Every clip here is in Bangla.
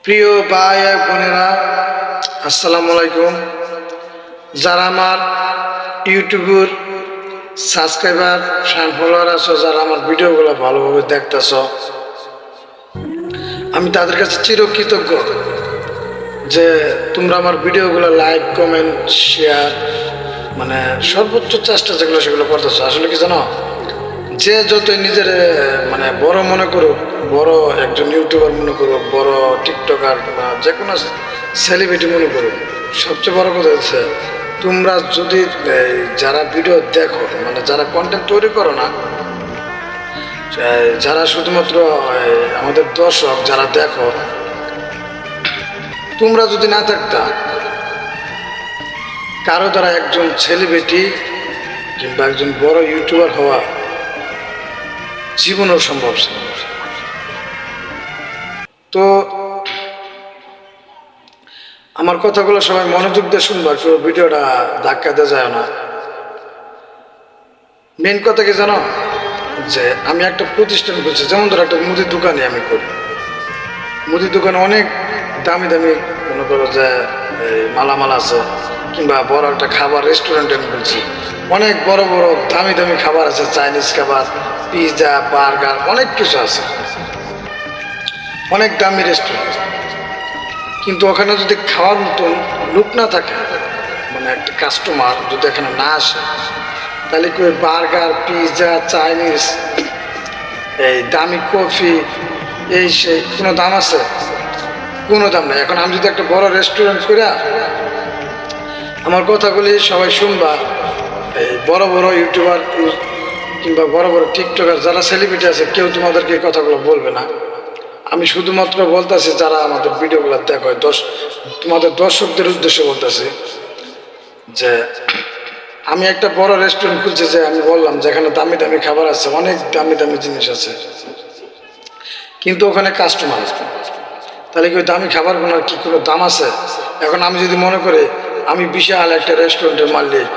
প্রিয় ভাই বোনেরা, আসসালামু আলাইকুম। যারা আমার ইউটিউবের সাবস্ক্রাইবার ফ্যান ফলোয়ার আছো, যারা আমার ভিডিওগুলো ভালোভাবে দেখতেছ, আমি তাদের কাছে চিরকৃতজ্ঞ যে তোমরা আমার ভিডিওগুলো লাইক, কমেন্ট, শেয়ার, মানে সর্বোচ্চ চেষ্টা যেগুলো সেগুলো করতেছো। আসলে কি জানো, যে যতই নিজের মানে বড় মনে করুক, বড় একজন ইউটিউবার মনে করুক, বড় টিকটকার বা যে কোনো সেলিব্রিটি মনে করুক, সবচেয়ে বড় কথা হচ্ছে তোমরা যদি যারা ভিডিও দেখো, মানে যারা কন্টেন্ট তৈরি করো না, যারা শুধুমাত্র আমাদের দর্শক যারা দেখো, তোমরা যদি না থাকতা, কারো দ্বারা একজন সেলিব্রিটি কিংবা একজন বড় ইউটিউবার হওয়া জীবনও সম্ভব ছিল। তো আমার কথাগুলো সবাই মনোযোগ দিয়ে শুনবা, কেউ ভিডিওটা ধাক্কা দিয়ে যায় না। মেন কথা কি জানো, যে আমি একটা প্রতিষ্ঠান করছি, যেমন ধরো একটা মুদির দোকানে আমি করি। মুদির দোকানে অনেক দামি দামি মনে করো যে মালামাল আছে, কিংবা বড় একটা খাবার রেস্টুরেন্টে আমি বলছি, অনেক বড় বড় দামি দামি খাবার আছে, চাইনিজ খাবার, পিৎজা, বার্গার, অনেক কিছু আছে, অনেক দামি রেস্টুরেন্ট। কিন্তু ওখানে যদি খাওয়ার মতন লোক না থাকে, মানে একটা কাস্টমার যদি এখানে না আসে, তাহলে কি ওই বার্গার, পিৎজা, চাইনিজ, এই দামি কফি, এই সেই কোনো দাম আছে? কোনো দাম নেই। এখন আমি যদি একটা বড় রেস্টুরেন্ট করে, আমার কথাগুলি সবাই শুনবা, এই বড় বড় ইউটিউবার কিংবা বড় বড় টিকটকার যারা সেলিব্রিটি আছে, কেউ তোমাদেরকে এই কথাগুলো বলবে না। আমি শুধুমাত্র বলতেছি যারা আমাদের ভিডিওগুলো দেখো, তোমাদের দর্শকদের উদ্দেশ্যে বলতেছি যে আমি একটা বড় রেস্টুরেন্ট খুলছি, যে আমি বললাম যেখানে দামি দামি খাবার আছে, অনেক দামি দামি জিনিস আছে, কিন্তু ওখানে কাস্টমার আছে। তাহলে কি ওই দামি খাবারগুলোর কি কোনো দাম আছে? এখন আমি যদি মনে করি আমি বিশাল একটা রেস্টুরেন্টের মালিক,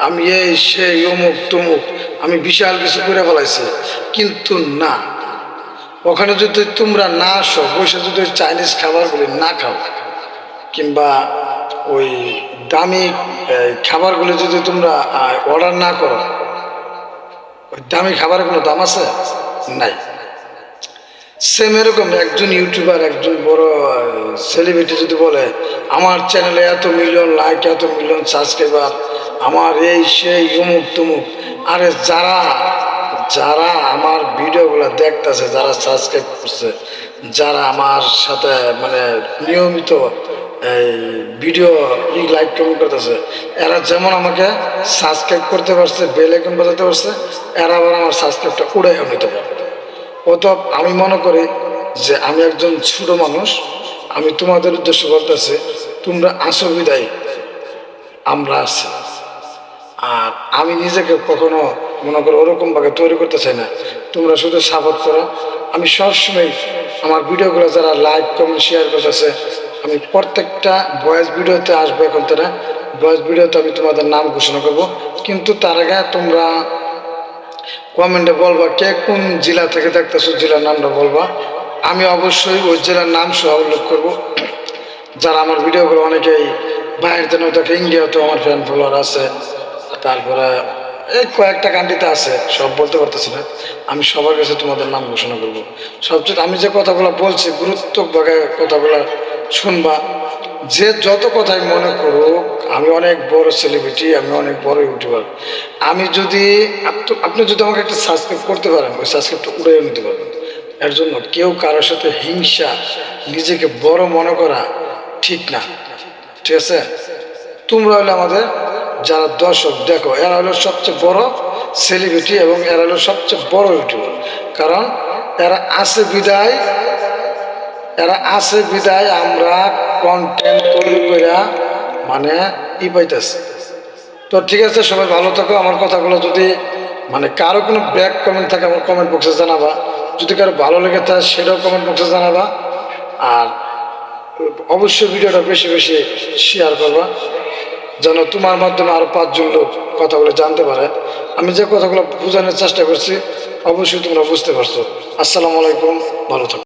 আমি এই সেই অমুক তমুক, আমি বিশাল কিছু করে ফেলাইছি, কিন্তু না, ওখানে যদি তোমরা না আসো, বসে যদি ওই চাইনিজ খাবারগুলি না খাও, কিংবা ওই দামি খাবারগুলো যদি তোমরা অর্ডার না করো, ওই দামি খাবারের কোনো দাম আছে? নাই। সেম এরকম একজন ইউটিউবার, একজন বড় সেলিব্রিটি যদি বলে আমার চ্যানেলে এত মিলিয়ন লাইক, এত মিলিয়ন সাবস্ক্রাইবার, আমার এই সেই অমুক তমুক, আরে যারা যারা আমার ভিডিওগুলো দেখতেছে, যারা সাবস্ক্রাইব করছে, যারা আমার সাথে মানে নিয়মিত এই ভিডিও লাইক কমেন্ট করতেছে, এরা যেমন আমাকে সাবস্ক্রাইব করতে পারছে, বেল আইকন বাজাতে পারছে, এরা আবার আমার সাবস্ক্রাইবটা উড়াইও নিতে পারবে। অতএব আমি মনে করি যে আমি একজন ছোট মানুষ, আমি তোমাদের উদ্দেশ্য বলতেছি, তোমরা আসো বিদায় আমরা আছি। আর আমি নিজেকে কখনো মনে করো ওরকমভাবে তৈরি করতে চাই না, তোমরা শুধু সাপোর্ট করো। আমি সবসময় আমার ভিডিওগুলো যারা লাইক কমেন্ট শেয়ার করতেছে, আমি প্রত্যেকটা ভয়েস ভিডিওতে আসবো। এখন তারা ভয়েস ভিডিওতে আমি তোমাদের নাম ঘোষণা করব, কিন্তু তার আগে তোমরা কমেন্টে বলবা কে কোন জেলা থেকে দেখতেছো, জেলার নামটা বলবা। আমি অবশ্যই ওই জেলার নাম সহ উল্লেখ করবো। যারা আমার ভিডিওগুলো অনেকেই বাইরের জন্য দেখে, ইন্ডিয়াতেও আমার ফ্যান ফলোয়ার আছে, তারপরে এই কয়েকটা কান্ট্রিতে আছে, সব বলতে পারতেছি না। আমি সবার কাছে তোমাদের নাম ঘোষণা করবো। সবচেয়ে আমি যে কথাগুলো বলছি, গুরুত্বভাবে কথাগুলো শুনবা। যে যত কথাই মনে করুক, আমি অনেক বড় সেলিব্রিটি, আমি অনেক বড় ইউটিউবার। আমি যদি আপনি যদি আমাকে একটা সাবস্ক্রাইব করতে পারেন, ওই সাবস্ক্রাইবটা উড়াইও নিতে পারবেন। এর জন্য কেউ কারোর সাথে হিংসা, নিজেকে বড় মনে করা ঠিক না, ঠিক আছে? তোমরা হলে আমাদের যারা দর্শক দেখো, এরা হলো সবচেয়ে বড় সেলিব্রিটি এবং এরা হলো সবচেয়ে বড় ইউটিউবার। কারণ এরা আছে বিদায়, আমরা কন্টেন্ট তৈরি করে মানে পাইতেছি। তো ঠিক আছে, সবাই ভালো থাকো। আমার কথাগুলো যদি মানে কারো কোনো ব্যাক কমেন্ট থাকে, আমার কমেন্ট বক্সে জানাবা। যদি কারো ভালো লেগে থাকে সেটাও কমেন্ট বক্সে জানাবা। আর অবশ্যই ভিডিওটা বেশি বেশি শেয়ার করবা, যেন তোমার মাধ্যমে আরো 5 জন লোক কথাগুলো জানতে পারে। আমি যে কথাগুলো বোঝানোর চেষ্টা করছি, অবশ্যই তোমরা বুঝতে পারছো। আসসালামু আলাইকুম, ভালো থাকো।